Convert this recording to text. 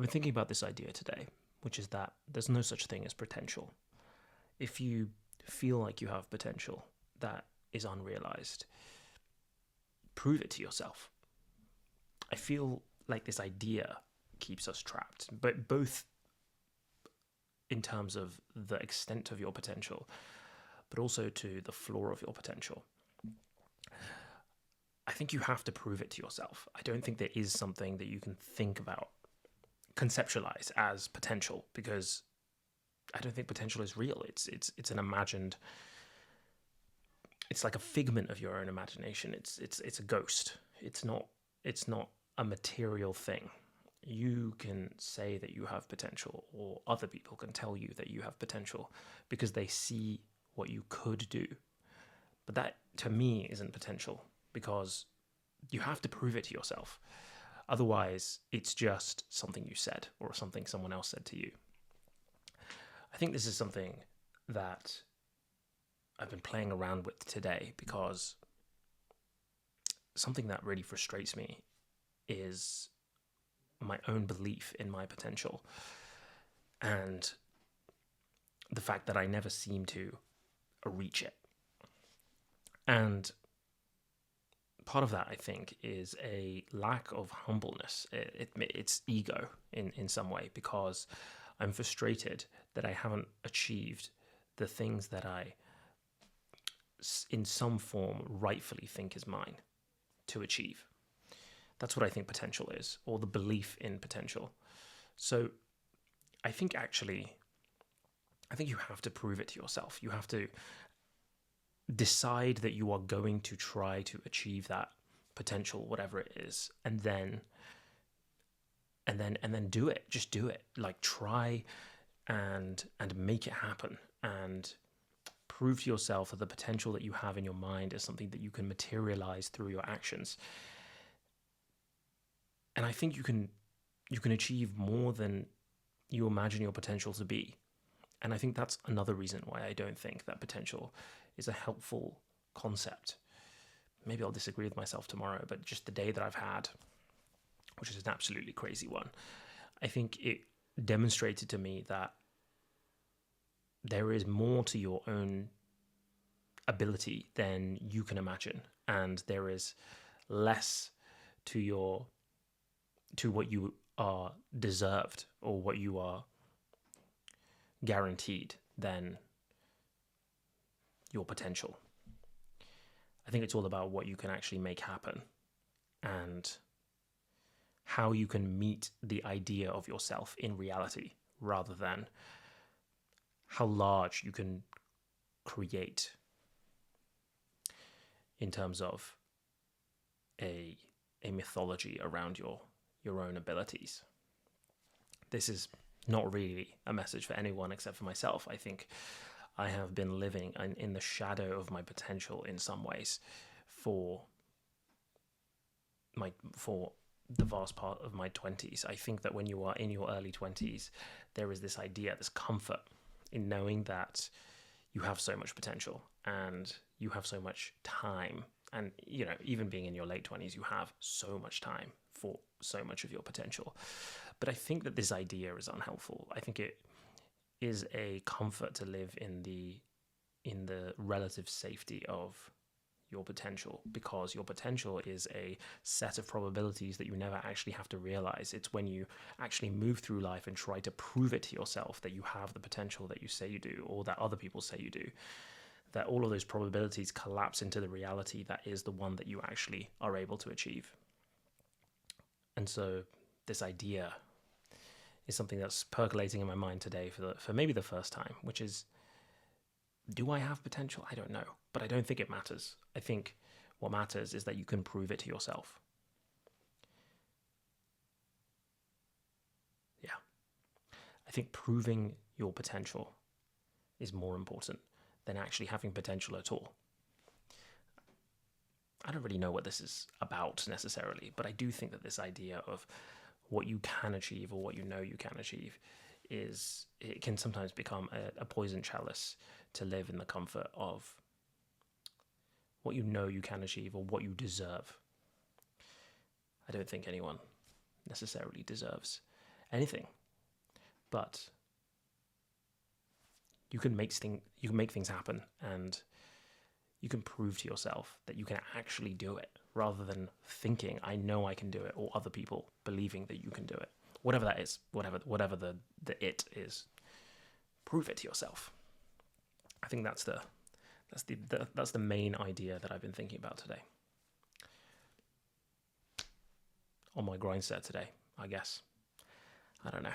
I've been thinking about this idea today, which is that there's no such thing as potential. If you feel like you have potential that is unrealized, prove it to yourself. I feel like this idea keeps us trapped, but both in terms of the extent of your potential, but also to the floor of your potential. I think you have to prove it to yourself. I don't think there is something that you can think about, conceptualize as potential, because I don't think potential is real. It's an imagined. It's like a figment of your own imagination. It's a ghost. It's not a material thing. You can say that you have potential, or other people can tell you that you have potential because they see what you could do. But that, to me, isn't potential, because you have to prove it to yourself. Otherwise, it's just something you said or something someone else said to you. I think this is something that I've been playing around with today, because something that really frustrates me is my own belief in my potential, and the fact that I never seem to reach it. And part of that, I think, is a lack of humbleness. It's ego in some way, because I'm frustrated that I haven't achieved the things that I, in some form, rightfully think is mine to achieve. That's what I think potential is, or the belief in potential. So I think you have to prove it to yourself. You have to decide that you are going to try to achieve that potential, whatever it is, and then do it. Just do it. Like, try and make it happen, and prove to yourself that the potential that you have in your mind is something that you can materialize through your actions. And I think you can achieve more than you imagine your potential to be. And I think that's another reason why I don't think that potential is a helpful concept. Maybe I'll disagree with myself tomorrow, but just the day that I've had, which is an absolutely crazy one, I think it demonstrated to me that there is more to your own ability than you can imagine, and there is less to what you are deserved, or what you are guaranteed, than your potential. I think it's all about what you can actually make happen, and how you can meet the idea of yourself in reality, rather than how large you can create in terms of a mythology around your own abilities. This is not really a message for anyone except for myself. I think I have been living in the shadow of my potential in some ways for the vast part of my 20s. I think that when you are in your early 20s, there is this idea, this comfort in knowing that you have so much potential and you have so much time. And, even being in your late 20s, you have so much time for so much of your potential. But I think that this idea is unhelpful. I think it is a comfort to live in the relative safety of your potential, because your potential is a set of probabilities that you never actually have to realize. It's when you actually move through life and try to prove it to yourself that you have the potential that you say you do, or that other people say you do, that all of those probabilities collapse into the reality that is the one that you actually are able to achieve. And so this idea is something that's percolating in my mind today for maybe the first time, which is, do I have potential? I don't know, but I don't think it matters. I think what matters is that you can prove it to yourself. Yeah. I think proving your potential is more important than actually having potential at all. I don't really know what this is about necessarily, but I do think that this idea of what you can achieve, or what you know you can achieve, it can sometimes become a poison chalice to live in the comfort of what you know you can achieve, or what you deserve. I don't think anyone necessarily deserves anything. But you can make things happen, and you can prove to yourself that you can actually do it, rather than thinking, I know I can do it, or other people believing that you can do it. Whatever that is, whatever the it is, prove it to yourself. I think that's the main idea that I've been thinking about today. On my grind set today, I guess. I don't know.